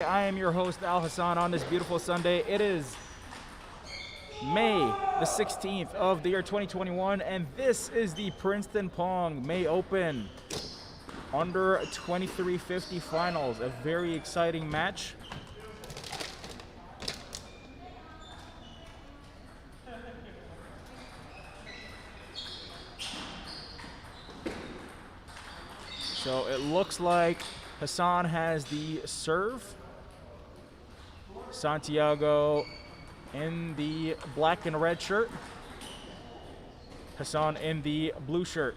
I am your host, HASAN, on this beautiful Sunday. It is May the 16th of the year 2021, and this is the Princeton Pong May Open under 2350 finals. A very exciting match. So it looks like HASAN has the serve. Santiago in the black and red shirt. HASAN in the blue shirt.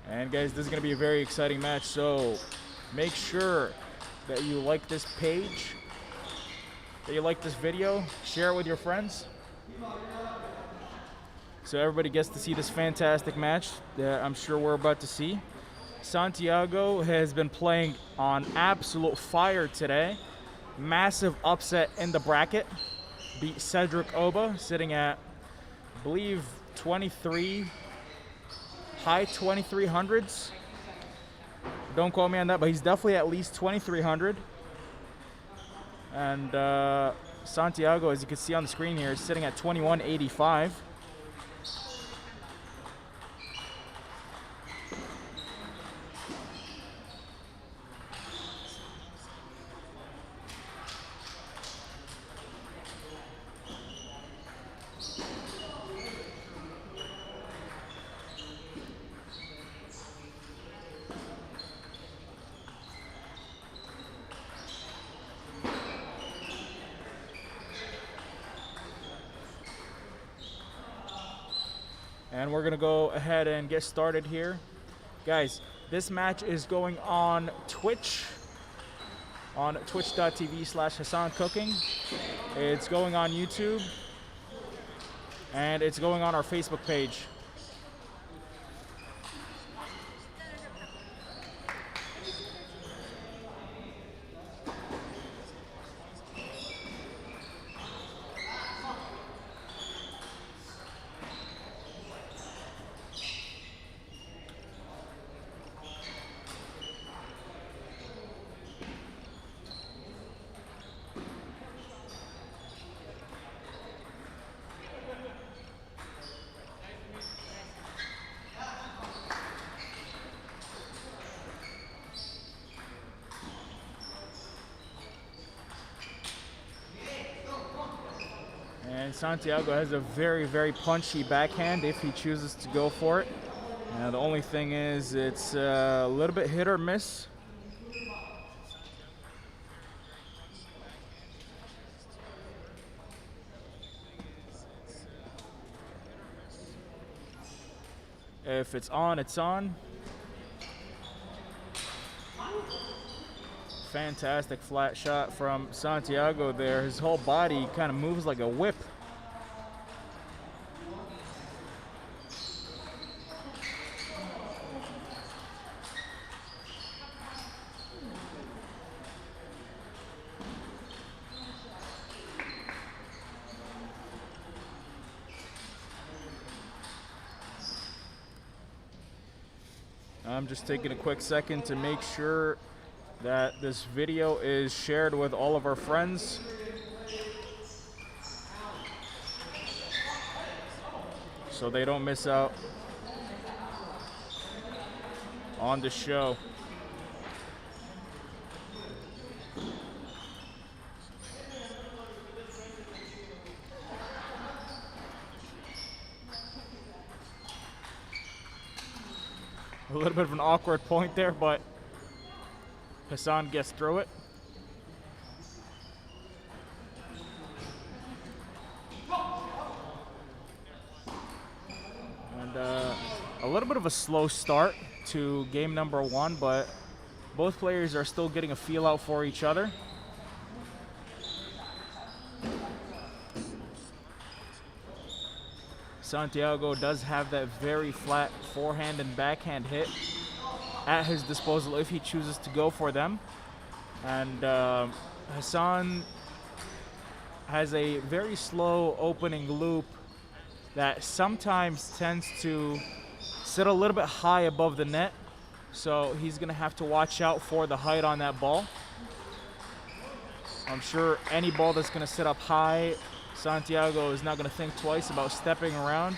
And guys, this is going to be a very exciting match, so make sure that you like this page, that you like this video, share it with your friends, so everybody gets to see this fantastic match that I'm sure we're about to see. Santiago has been playing on absolute fire today. Massive upset in the bracket. Beat Cedric Oba, sitting at, I believe, 23, high 2300s. Don't quote me on that, but he's definitely at least 2300. And Santiago, as you can see on the screen here, is sitting at 2185. And we're gonna go ahead and get started here. Guys, this match is going on Twitch, on twitch.tv/HasanCooking. It's going on YouTube, and it's going on our Facebook page. And Santiago has a very, very punchy backhand if he chooses to go for it. The only thing is it's a little bit hit or miss. If it's on, it's on. Fantastic flat shot from Santiago there. His whole body kind of moves like a whip. I'm just taking a quick second to make sure that this video is shared with all of our friends. So they don't miss out on the show. A little bit of an awkward point there, but HASAN gets through it. And a little bit of a slow start to game number one, but both players are still getting a feel out for each other. Santiago does have that very flat forehand and backhand hit at his disposal if he chooses to go for them. And HASAN has a very slow opening loop that sometimes tends to sit a little bit high above the net. So he's going to have to watch out for the height on that ball. I'm sure any ball that's going to sit up high, Santiago is not going to think twice about stepping around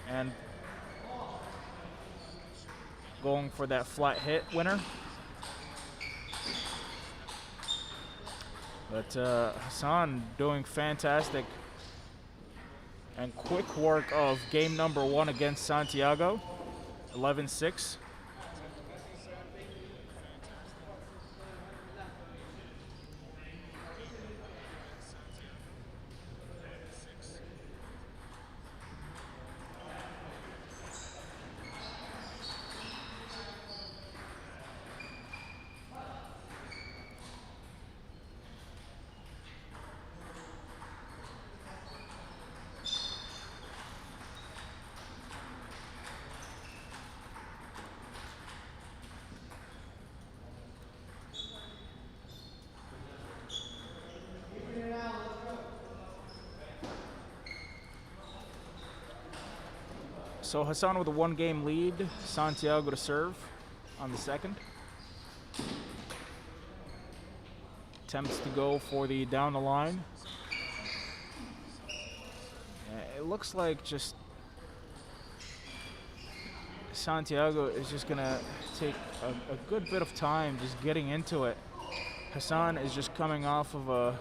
and going for that flat hit winner. But HASAN doing fantastic. And quick work of game number 1 against Santiago, 11-6. So HASAN with a 1-game lead. Santiago to serve on the second. Attempts to go for the down the line. It looks like just Santiago is just gonna take a good bit of time just getting into it. HASAN is just coming off of a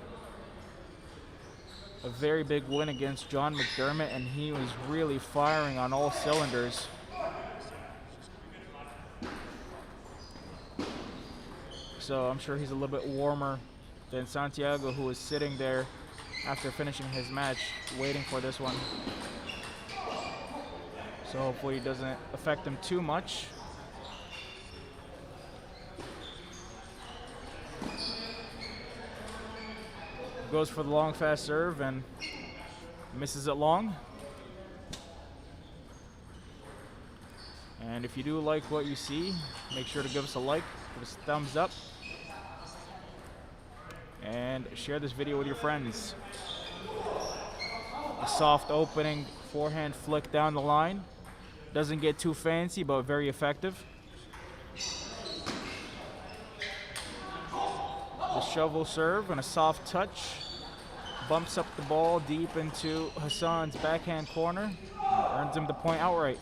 very big win against John McDermott, and he was really firing on all cylinders. So I'm sure he's a little bit warmer than Santiago, who was sitting there after finishing his match waiting for this one. So hopefully it doesn't affect him too much. Goes for the long fast serve and misses it long. And if you do like what you see, make sure to give us a like, give us a thumbs up, and share this video with your friends. A soft opening forehand flick down the line. Doesn't get too fancy, but very effective. The shovel serve and a soft touch. Bumps up the ball deep into HASAN's backhand corner. Earns him the point outright.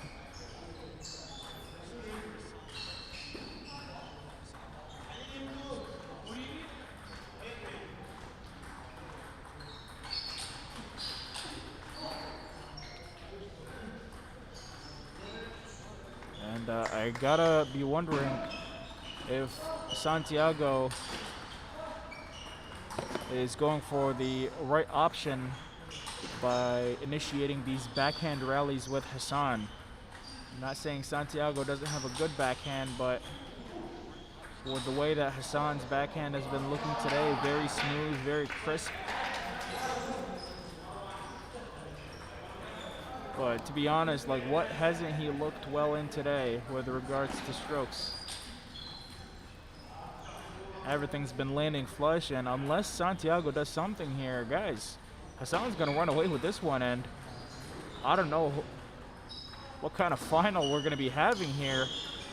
And I gotta be wondering if Santiago is going for the right option by initiating these backhand rallies with HASAN. I'm not saying Santiago doesn't have a good backhand, but with the way that HASAN's backhand has been looking today, very smooth, very crisp. But to be honest, like, what hasn't he looked well in today with regards to strokes? Everything's been landing flush, and unless Santiago does something here, guys, HASAN's gonna run away with this one, and I don't know what kind of final we're gonna be having here.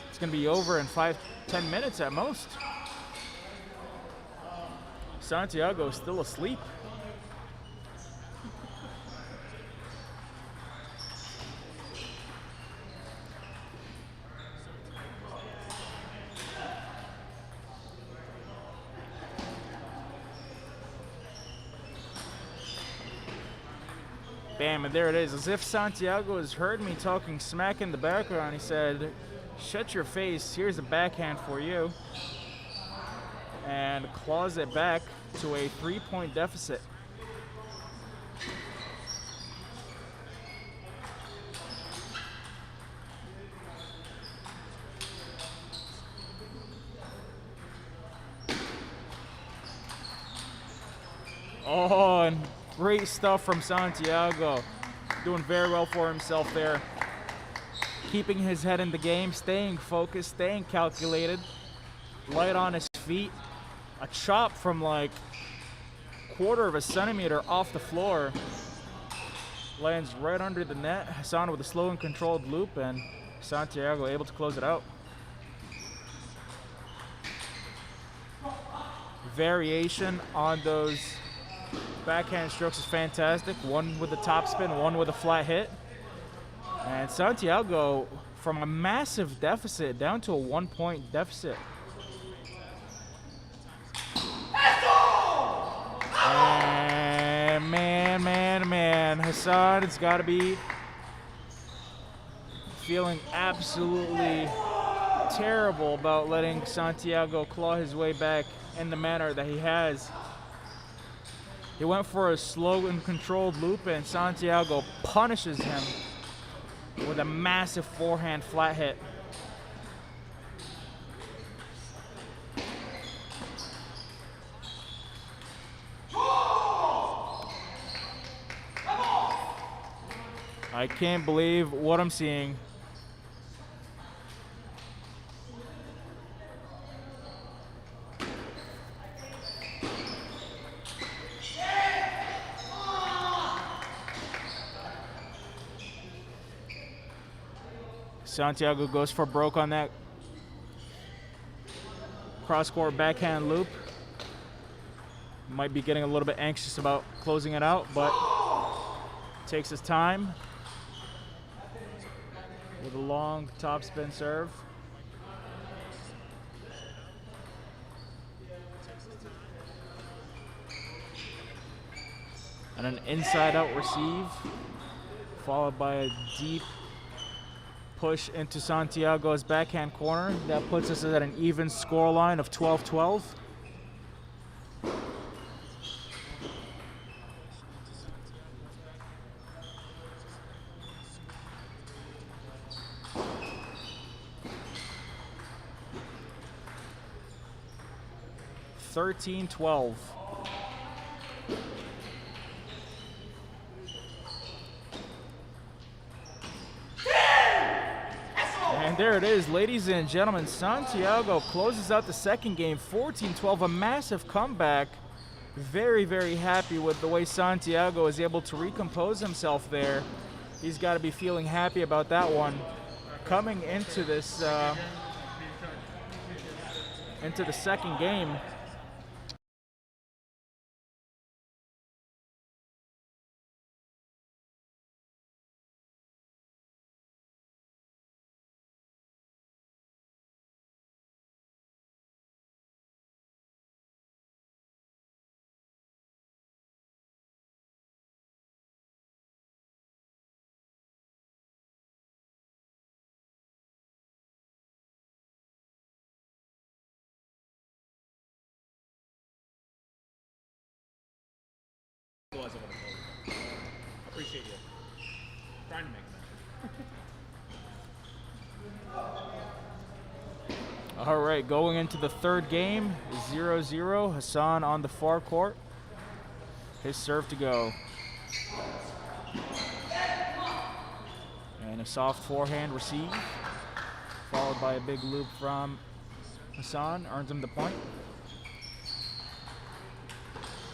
It's gonna be over in 5-10 minutes at most. Santiago is still asleep. Bam, and there it is. As if Santiago has heard me talking smack in the background, he said, "Shut your face, here's a backhand for you." And claws it back to a 3-point deficit. Oh, and great stuff from Santiago. Doing very well for himself there. Keeping his head in the game, staying focused, staying calculated. Light on his feet. A chop from like 1/4 of a centimeter off the floor. Lands right under the net. HASAN with a slow and controlled loop, and Santiago able to close it out. Variation on those backhand strokes is fantastic. One with a topspin, one with a flat hit. And Santiago from a massive deficit down to a 1-point deficit. And man, HASAN has got to be feeling absolutely terrible about letting Santiago claw his way back in the manner that he has. He went for a slow and controlled loop, and Santiago punishes him with a massive forehand flat hit. I can't believe what I'm seeing. Santiago goes for broke on that cross-court backhand loop. Might be getting a little bit anxious about closing it out, but takes his time with a long topspin serve. And an inside-out receive, followed by a deep push into Santiago's backhand corner. That puts us at an even score line of 12-12. (13-12). And there it is, ladies and gentlemen. Santiago closes out the second game, 14-12, a massive comeback. Very, very happy with the way Santiago is able to recompose himself there. He's got to be feeling happy about that one. Coming into this, into the second game, Appreciate you trying to make that. all right, going into the third game, 0-0. HASAN on the far court. His serve to go. And a soft forehand receive, followed by a big loop from HASAN, earns him the point.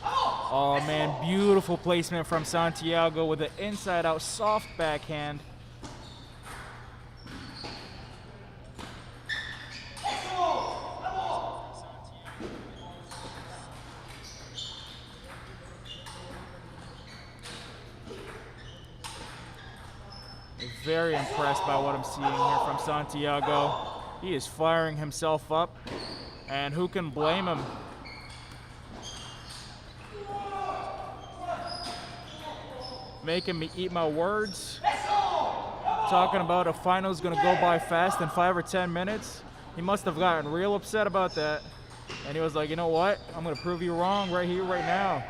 Oh man, beautiful placement from Santiago with an inside-out soft backhand. Very impressed by what I'm seeing here from Santiago. He is firing himself up, and who can blame him? Making me eat my words. Talking about a final's gonna go by fast in 5 or 10 minutes. He must have gotten real upset about that. And he was like, you know what? I'm gonna prove you wrong right here, right now.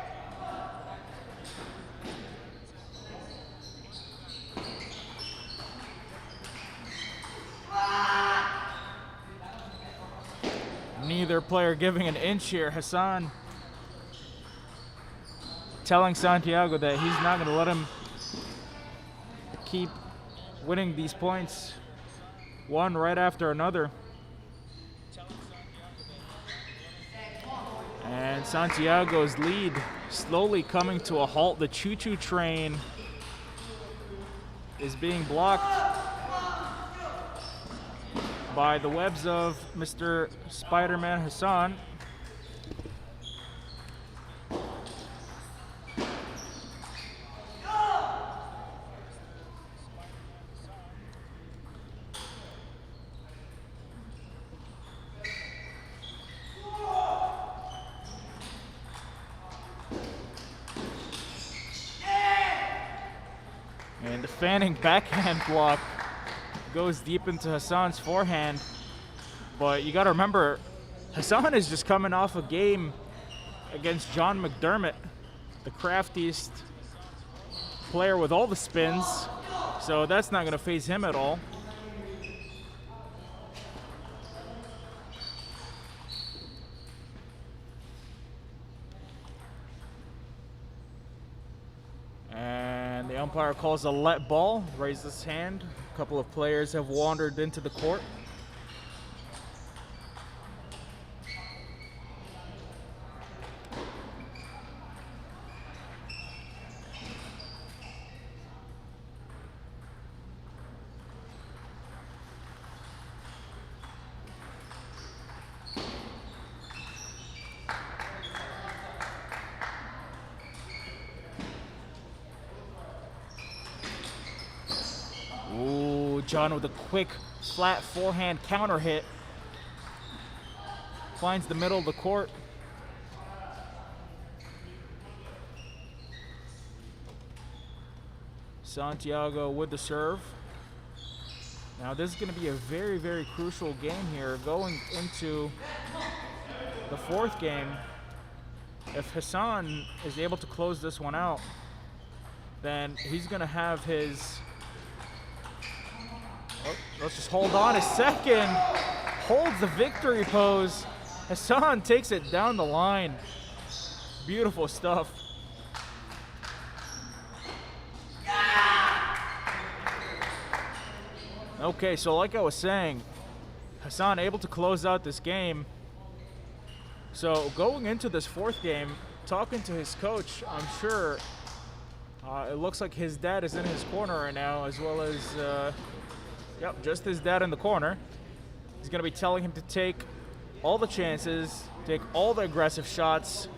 Neither player giving an inch here. HASAN telling Santiago that he's not going to let him keep winning these points one right after another. And Santiago's lead slowly coming to a halt. The choo-choo train is being blocked by the webs of Mr. Spider-Man Hasan. And the fanning backhand block goes deep into Hasan's forehand. But you got to remember, Hasan is just coming off a game against John McDermott, the craftiest player with all the spins. So that's not going to faze him at all. And the umpire calls a let ball, raises his hand. A couple of players have wandered into the court. John with a quick flat forehand counter hit. Finds the middle of the court. Santiago with the serve. Now this is going to be a very, very crucial game here going into the fourth game. If Hasan is able to close this one out, then he's going to have his... Oh, let's just hold on a second. Holds the victory pose. Hasan takes it down the line. Beautiful stuff. Okay, so like I was saying, Hasan able to close out this game. So going into this fourth game, talking to his coach, I'm sure it looks like his dad is in his corner right now, as well as yep, just his dad in the corner. He's going to be telling him to take all the chances, take all the aggressive shots.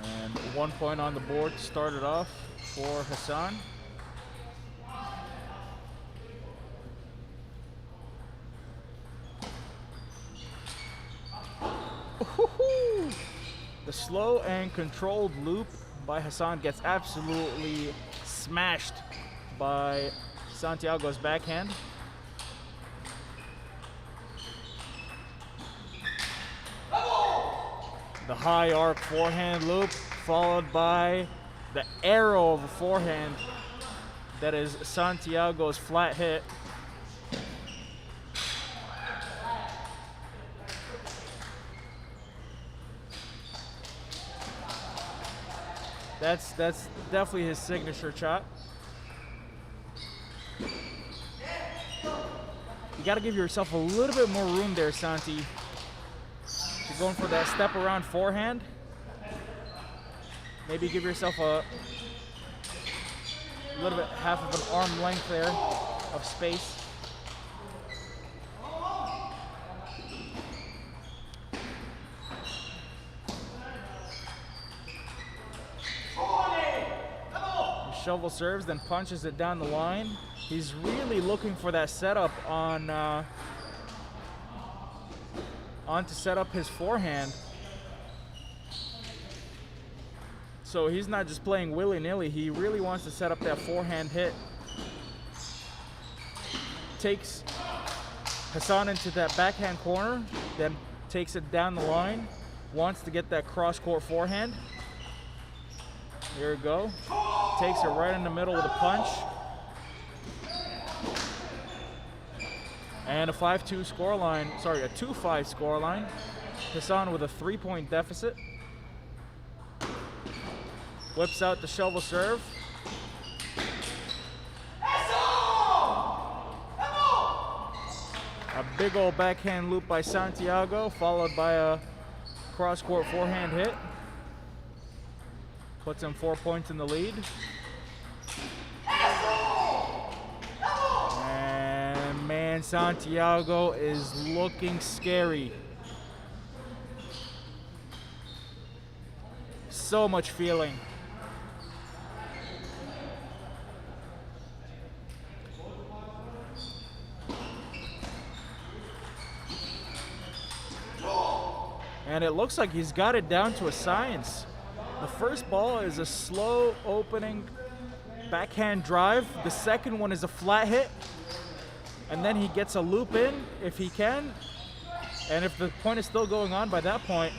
And 1 point on the board started off for Hasan. The slow and controlled loop by Hasan gets absolutely smashed by Santiago's backhand. The high arc forehand loop followed by the arrow of a forehand that is Santiago's flat hit. That's definitely his signature shot. You got to give yourself a little bit more room there, Santi. You're going for that step around forehand. Maybe give yourself a little bit, half of an arm length there of space. Shovel serves, then punches it down the line. He's really looking for that setup on to set up his forehand. So he's not just playing willy-nilly. He really wants to set up that forehand hit. Takes Hasan into that backhand corner, then takes it down the line. Wants to get that cross-court forehand. There we go. Takes it right in the middle with a punch. And a 5-2 scoreline, sorry, a 2-5 scoreline. HASAN with a 3-point deficit. Whips out the shovel serve. A big old backhand loop by Santiago, followed by a cross-court forehand hit. Puts him 4 points in the lead. And man, Santiago is looking scary. So much feeling. And it looks like he's got it down to a science. The first ball is a slow opening backhand drive. The second one is a flat hit. And then he gets a loop in if he can. And if the point is still going on by that point,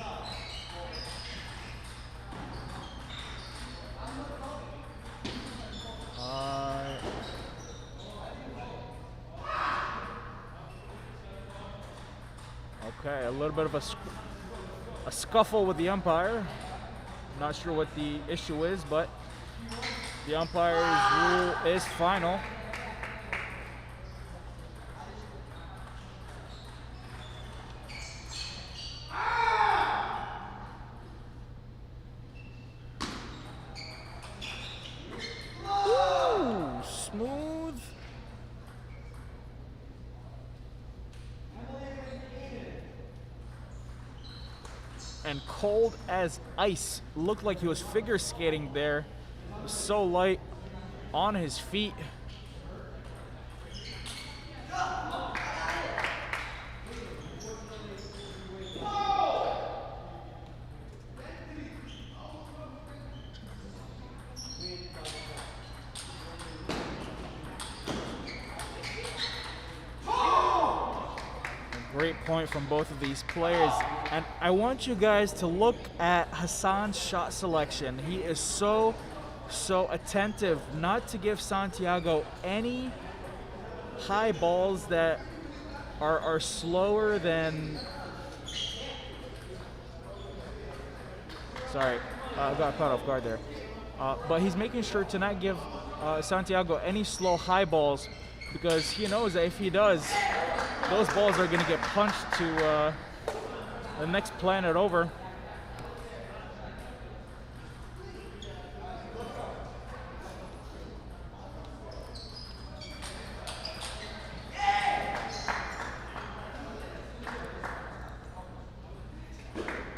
okay, a little bit of a scuffle with the umpire. Not sure what the issue is, but the umpire's rule is final. Ooh, smooth. And cold as ice. Looked like he was figure skating there. It was so light on his feet. Great point from both of these players. And I want you guys to look at HASAN's shot selection. He is so attentive not to give Santiago any high balls that are slower than... Sorry, I got caught off guard there. But he's making sure to not give Santiago any slow high balls, because he knows that if he does, those balls are going to get punched to the next planet over.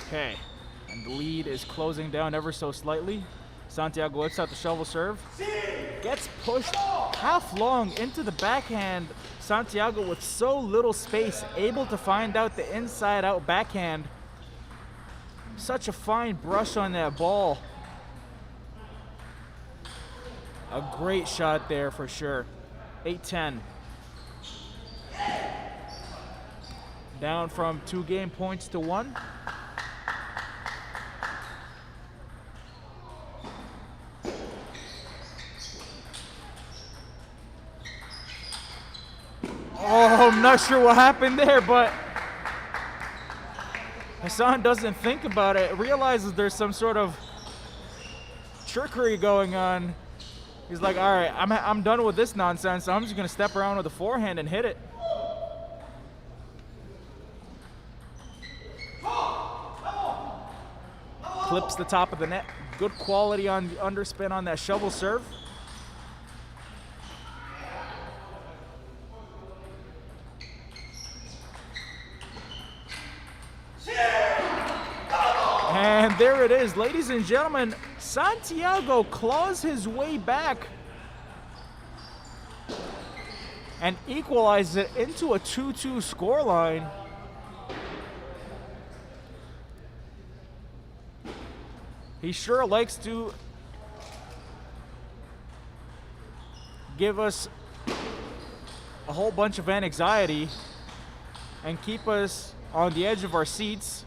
Okay, and the lead is closing down ever so slightly. Santiago whips out the shovel serve. Gets pushed half long into the backhand. Santiago with so little space, able to find out the inside-out backhand. Such a fine brush on that ball. A great shot there for sure. 8-10. Down from 2 game points to 1. Oh, I'm not sure what happened there, but HASAN doesn't think about it. Realizes there's some sort of trickery going on. He's like, all right, I'm done with this nonsense. I'm just going to step around with a forehand and hit it. Clips the top of the net. Good quality on the underspin on that shovel serve. And there it is, ladies and gentlemen. Santiago claws his way back and equalizes it into a 2-2 scoreline. He sure likes to give us a whole bunch of anxiety and keep us on the edge of our seats.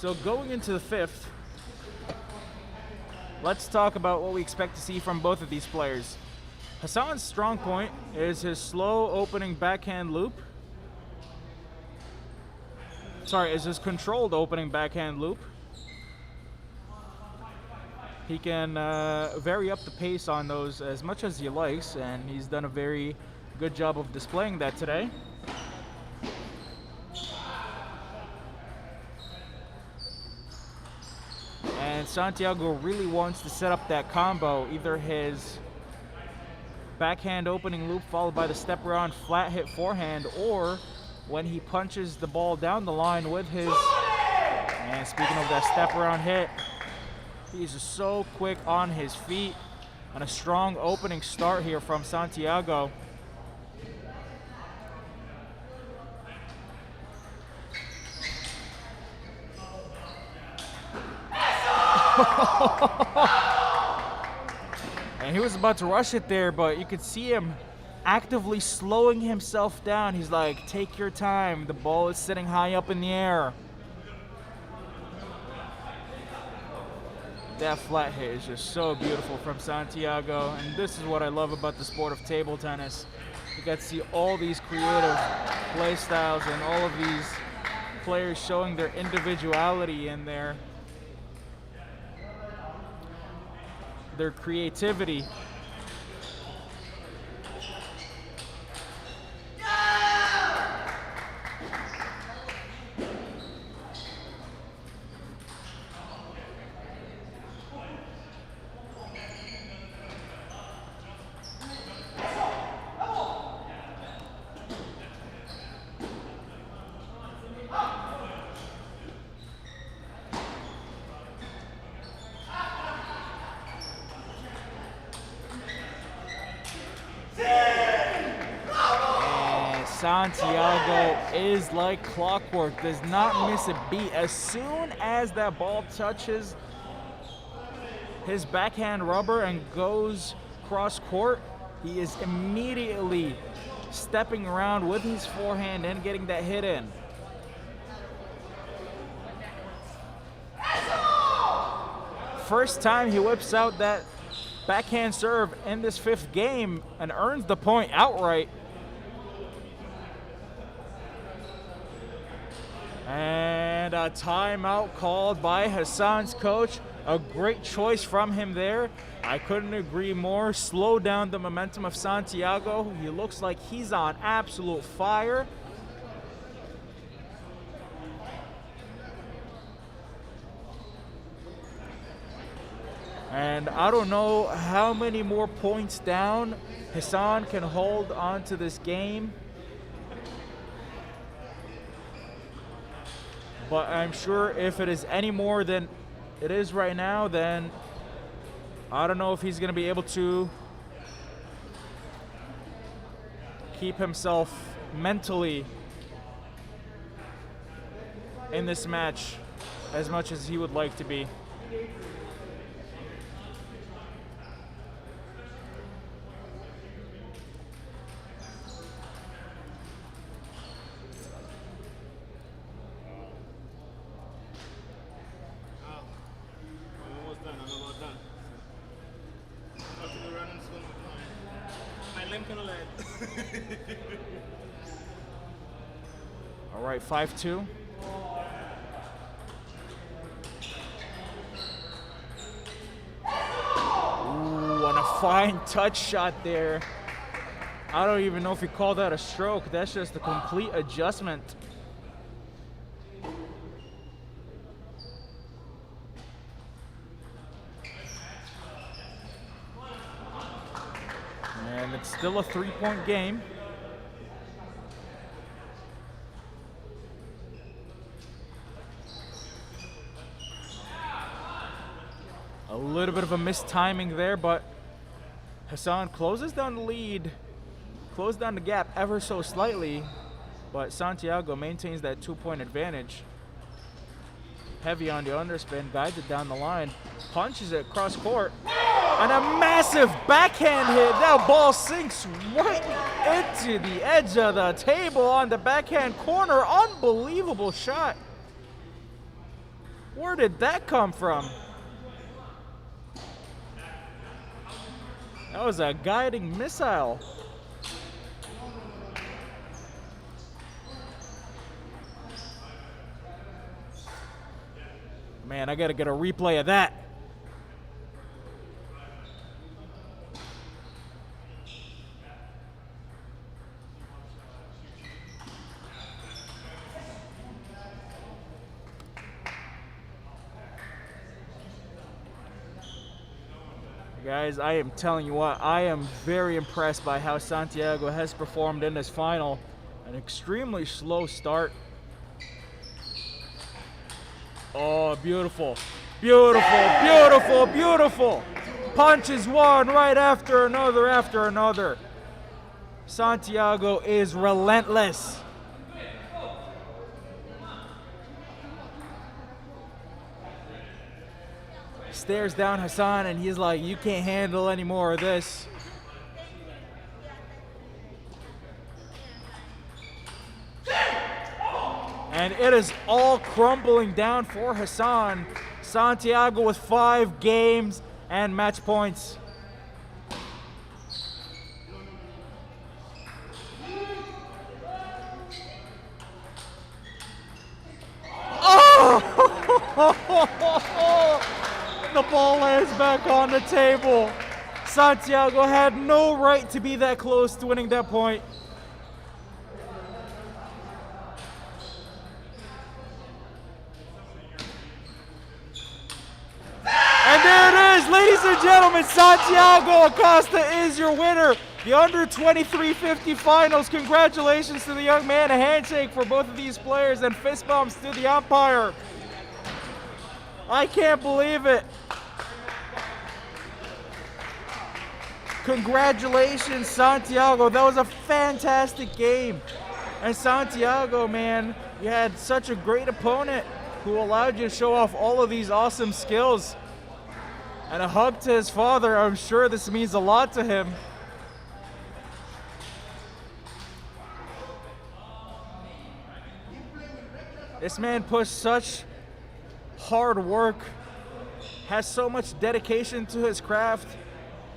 So going into the fifth, let's talk about what we expect to see from both of these players. HASAN's strong point is his slow opening backhand loop. Sorry, is his controlled opening backhand loop. He can vary up the pace on those as much as he likes, and he's done a very good job of displaying that today. And Santiago really wants to set up that combo, either his backhand opening loop followed by the step around flat hit forehand, or when he punches the ball down the line with his, and speaking of that step around hit, he's just so quick on his feet, and a strong opening start here from Santiago. And he was about to rush it there, but you could see him actively slowing himself down. He's like, take your time. The ball is sitting high up in the air. That flat hit is just so beautiful from Santiago, and this is what I love about the sport of table tennis. You get to see all these creative play styles and all of these players showing their individuality and their creativity. Santiago is like clockwork, does not miss a beat. As soon as that ball touches his backhand rubber and goes cross court, he is immediately stepping around with his forehand and getting that hit in. First time he whips out that backhand serve in this fifth game and earns the point outright. And a timeout called by HASAN's coach. A great choice from him there. I couldn't agree more. Slow down the momentum of Santiago. He looks like he's on absolute fire. And I don't know how many more points down HASAN can hold on to this game. But I'm sure if it is any more than it is right now, then I don't know if he's going to be able to keep himself mentally in this match as much as he would like to be. All right, 5-2. Ooh, and a fine touch shot there. I don't even know if you call that a stroke. That's just a complete adjustment. And it's still a 3-point game. A little bit of a missed timing there, but HASAN closes down the lead, closed down the gap ever so slightly, but Santiago maintains that 2-point advantage. Heavy on the underspin, guides it down the line, punches it cross court, and a massive backhand hit. That ball sinks right into the edge of the table on the backhand corner. Unbelievable shot. Where did that come from? That was a guiding missile. Man, I gotta get a replay of that. Guys, I am telling you what, I am very impressed by how Santiago has performed in this final. An extremely slow start. Oh, beautiful. Beautiful, beautiful, beautiful. Punches one right after another. Santiago is relentless. Stares down HASAN and he's like, you can't handle any more of this. And it is all crumbling down for HASAN. Santiago with 5 games and match points. Oh! The ball lands back on the table. Santiago had no right to be that close to winning that point. And there it is, ladies and gentlemen, Santiago ACOSTA is your winner. The under 2350 finals. Congratulations to the young man. A handshake for both of these players and fist bumps to the umpire. I can't believe it. Congratulations, Santiago. That was a fantastic game. And Santiago, man, you had such a great opponent who allowed you to show off all of these awesome skills. And a hug to his father. I'm sure this means a lot to him. This man pushed such hard work, has so much dedication to his craft,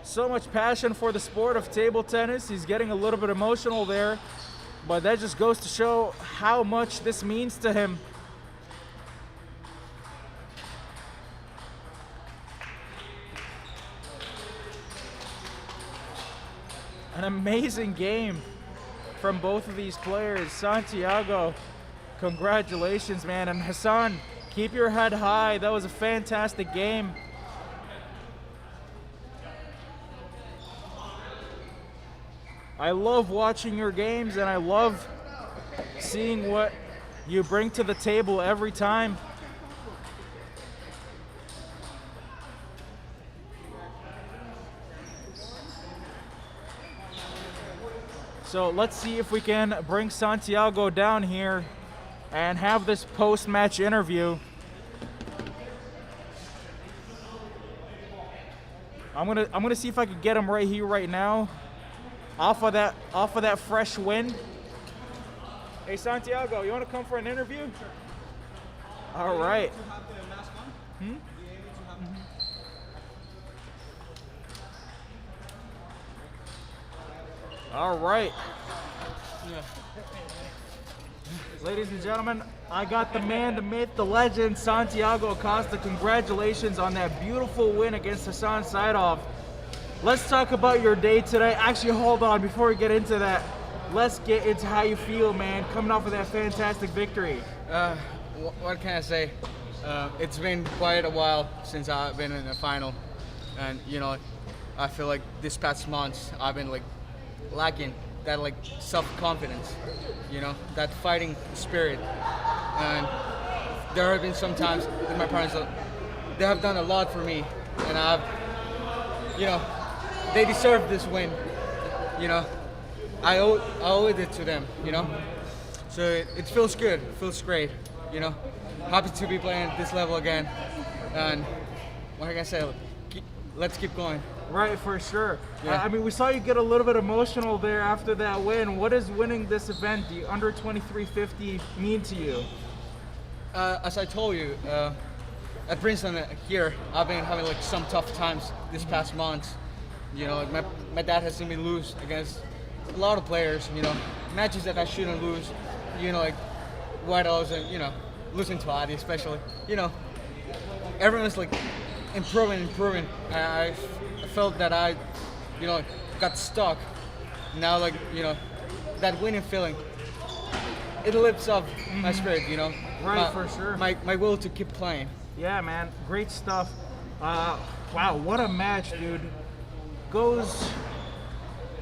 so much passion for the sport of table tennis. He's getting a little bit emotional there, but that just goes to show how much this means to him. An amazing game from both of these players. Santiago, congratulations, man. And HASAN, keep your head high. That was a fantastic game. I love watching your games, and I love seeing what you bring to the table every time. So let's see if we can bring Santiago down here and have this post-match interview. I'm gonna see if I can get him right here, right now, off of that fresh wind. Hey Santiago, you want to come for an interview? Sure. All right. All right. Yeah. Ladies and gentlemen, I got the man, the myth, the legend, Santiago ACOSTA. Congratulations on that beautiful win against HASAN SAIDOV. Let's talk about your day today. Actually, hold on, before we get into that, let's get into how you feel, man, coming off of that fantastic victory. What can I say? It's been quite a while since I've been in a final, and you know, I feel like this past months I've been like lacking that like self-confidence, you know, that fighting spirit. And there have been some times with my parents that they have done a lot for me, and I've, you know, they deserve this win, you know. I owe it to them, you know. So it feels good, it feels great, you know. Happy to be playing at this level again, and what can I say? Let's keep going. Right, for sure. Yeah. I mean, we saw you get a little bit emotional there after that win. What does winning this event, the under 2350, mean to you? As I told you, at Princeton here, I've been having like some tough times this past month. You know, like my dad has seen me lose against a lot of players. You know, matches that I shouldn't lose. You know, like Whitehouse and losing to Adi especially. You know, everyone's like improving. I felt that I, got stuck. Now, like that winning feeling, it lifts up my spirit. Right, for sure. My will to keep playing. Yeah, man, great stuff. Wow, what a match, dude. Goes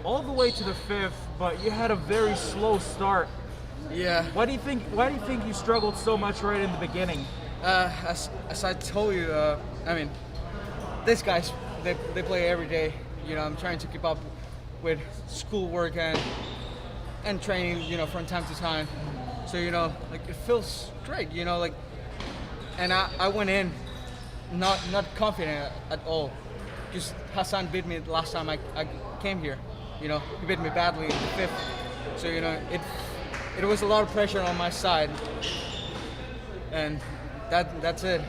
all the way to the fifth, but you had a very slow start. Yeah. Why do you think you struggled so much right in the beginning? As I told you, I mean, these guys they play every day. I'm trying to keep up with schoolwork and training. From time to time. So like it feels great. And I went in not confident at all. Because HASAN beat me last time I came here. He beat me badly in the fifth. So it was a lot of pressure on my side. And that's it.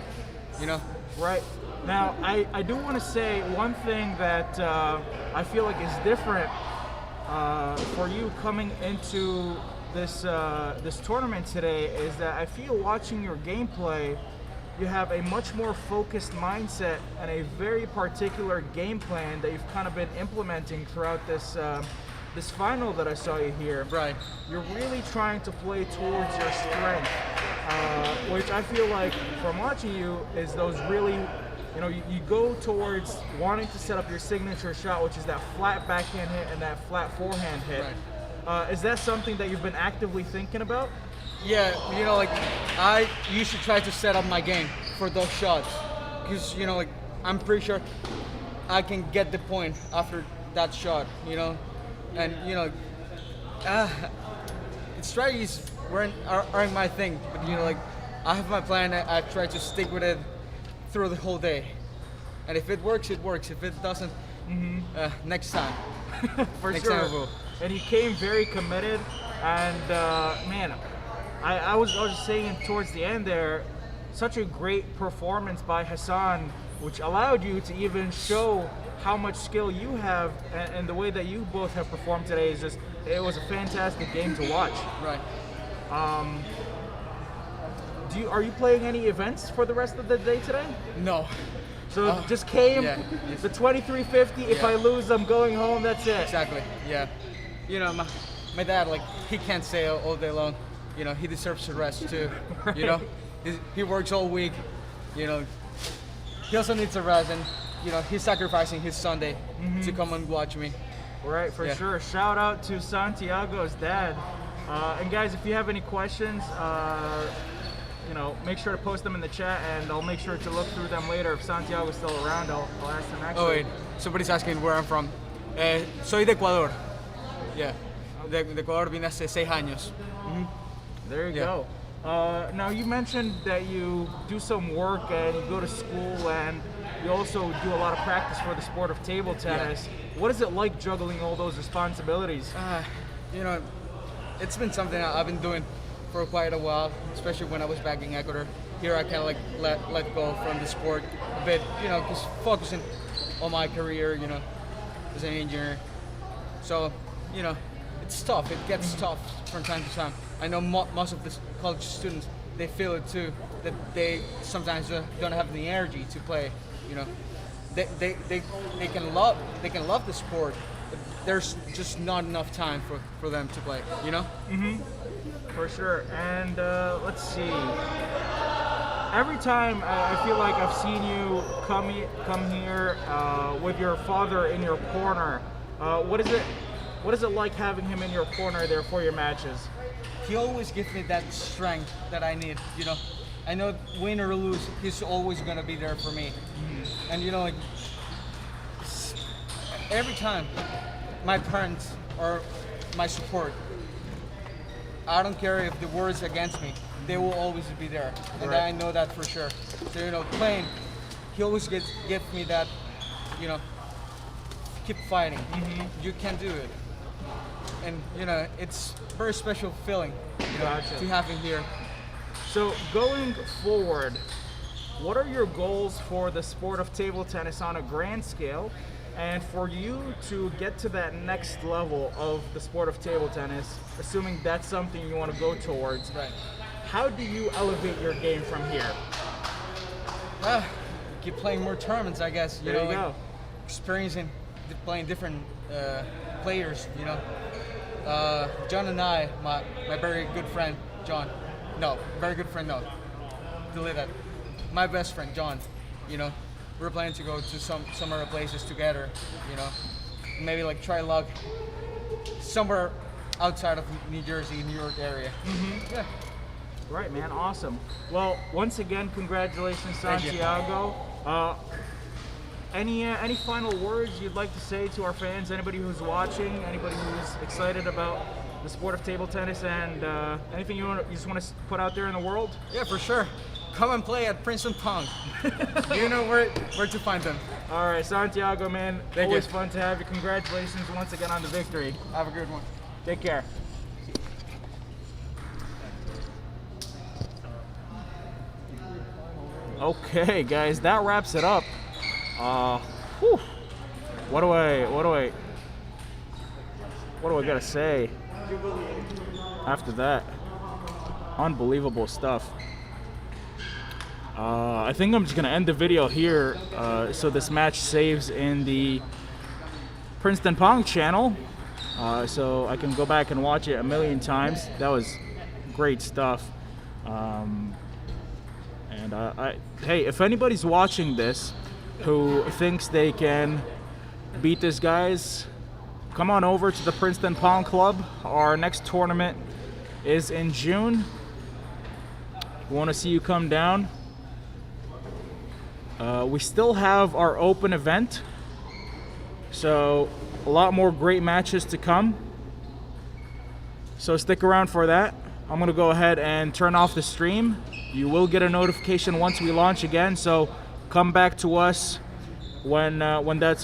Right. Now, I do want to say one thing that I feel like is different for you coming into this tournament today is that I feel watching your gameplay, you have a much more focused mindset and a very particular game plan that you've kind of been implementing throughout this final that I saw you here. Right. You're really trying to play towards your strength, which I feel like from watching you is those really, you go towards wanting to set up your signature shot, which is that flat backhand hit and that flat forehand hit. Right. Is that something that you've been actively thinking about? Yeah, like I usually try to set up my game for those shots because like I'm pretty sure I can get the point after that shot. And strategies aren't my thing, but like I have my plan. I try to stick with it through the whole day, and if it works, it works. If it doesn't, next time. For next sure. time I will. And you came very committed, and man, I was just saying towards the end there, such a great performance by HASAN, which allowed you to even show how much skill you have, and the way that you both have performed today is just, it was a fantastic game to watch. Right. Are you playing any events for the rest of the day today? No. So just came, yeah. the 2350, if Yeah. I lose, I'm going home, that's it. Exactly. Yeah. My dad, like, he can't stay all day long. He deserves to rest too. Right. He works all week. He also needs a rest, and he's sacrificing his Sunday to come and watch me. Right, for Yeah. sure. Shout out to Santiago's dad. And guys, if you have any questions, make sure to post them in the chat, and I'll make sure to look through them later. If Santiago's still around, I'll ask them actually. Oh wait, somebody's asking where I'm from. Soy de Ecuador. Yeah, de Ecuador vine hace 6 años. There you Yeah. go. Now you mentioned that you do some work and you go to school, and you also do a lot of practice for the sport of table tennis. What is it like juggling all those responsibilities? It's been something I've been doing for quite a while, especially when I was back in Ecuador. Here I kind of like let go from the sport a bit, just focusing on my career, as an engineer. So, it's tough. It gets tough from time to time. I know most of the college students, they feel it too, that they sometimes don't have the energy to play. They can love the sport, but there's just not enough time for them to play. For sure. And let's see. Every time I feel like I've seen you come here with your father in your corner. What is it like having him in your corner there for your matches? He always gives me that strength that I need. I know win or lose, he's always gonna be there for me. And every time my parents or my support, I don't care if the world's against me, they will always be there. And Right. I know that for sure. So playing, he always gives me that, keep fighting. You can do it. And it's a very special feeling Gotcha. to have him here. So going forward, what are your goals for the sport of table tennis on a grand scale? And for you to get to that next level of the sport of table tennis, assuming that's something you want to go towards, Right. how do you elevate your game from here? Keep playing more tournaments, I guess. There you go. Experiencing, playing different players. John and I, my very good friend John. No, very good friend. No, delete that. My best friend John. We're planning to go to some other places together. Maybe like try luck somewhere outside of New Jersey, New York area. Yeah. Right, man. Awesome. Well, once again, congratulations, Thank you. Santiago. Any final words you'd like to say to our fans? Anybody who's watching? Anybody who's excited about the sport of table tennis? And anything you just want to put out there in the world? Yeah, for sure. Come and play at Princeton Pong. You know where to find them. All right, Santiago, man. Thank always you. fun to have you. Congratulations once again on the victory. Have a good one. Take care. Okay, guys, that wraps it up. Whew. What do I gotta say after that? Unbelievable stuff. I think I'm just gonna end the video here, so this match saves in the Princeton Pong channel, so I can go back and watch it a million times. That was great stuff. Hey, if anybody's watching this who thinks they can beat these guys, come on over to the Princeton Pong Club. Our next tournament is in June. We want to see you come down. We still have our open event, so a lot more great matches to come. So stick around for that. I'm gonna go ahead and turn off the stream. You will get a notification once we launch again, so come back to us when that's all